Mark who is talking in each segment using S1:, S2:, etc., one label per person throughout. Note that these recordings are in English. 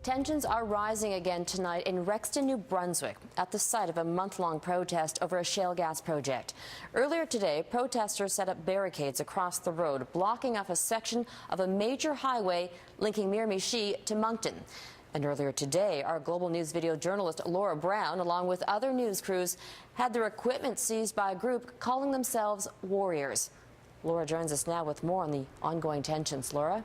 S1: Tensions are rising again tonight in Rexton, New Brunswick, at the site of a month-long protest over a shale gas project. Earlier today, protesters set up barricades across the road, blocking off a section of a major highway linking Miramichi to Moncton. And earlier today, our Global News video journalist Laura Brown, along with other news crews, had their equipment seized by a group calling themselves Warriors. Laura joins us now with more on the ongoing tensions. Laura?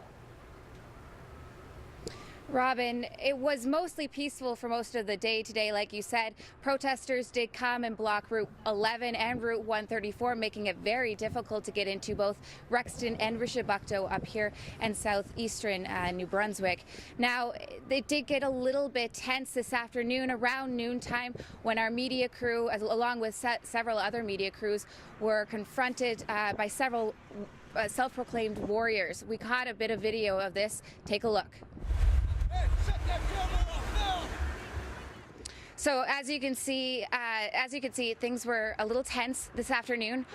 S2: Robin, it was mostly peaceful for most of the day today. Like you said, protesters did come and block Route 11 and Route 134, making it very difficult to get into both Rexton and Rishabukto up here and southeastern New Brunswick. Now, they did get a little bit tense this afternoon around noontime when our media crew, along with several other media crews, were confronted by several self-proclaimed warriors. We caught a bit of video of this. Take a look. So as you can see, things were a little tense this afternoon.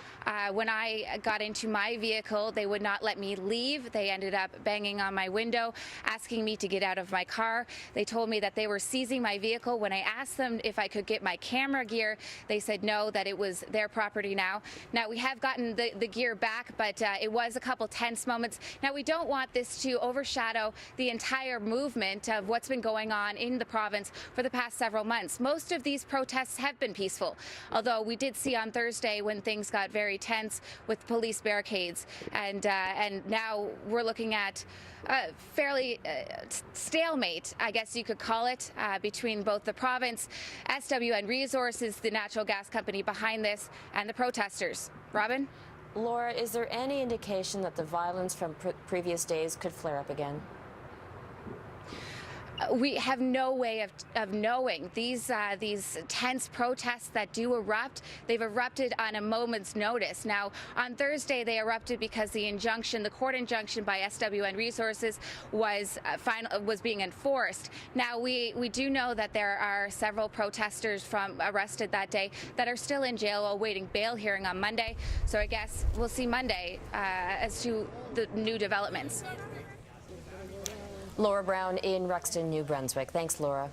S2: When I got into my vehicle, they would not let me leave. They ended up banging on my window, asking me to get out of my car. They told me that they were seizing my vehicle. When I asked them if I could get my camera gear, they said no, that it was their property now. Now, we have gotten the gear back, but it was a couple tense moments. Now, we don't want this to overshadow the entire movement of what's been going on in the province for the past several months. Most of these protests have been peaceful, although we did see on Thursday when things got very tense with police barricades, and now we're looking at a fairly stalemate, I guess you could call it, between both the province, SWN Resources, the natural gas company behind this, and the protesters. Robin?
S1: Laura, is there any indication that the violence from previous days could flare up again?
S2: We have no way of knowing. These tense protests that do erupt, they've erupted on a moment's notice. Now, on Thursday, they erupted because the court injunction by SWN Resources was being enforced. Now, we do know that there are several protesters arrested that day that are still in jail awaiting bail hearing on Monday. So I guess we'll see Monday as to the new developments.
S1: Laura Brown in Rexton, New Brunswick. Thanks, Laura.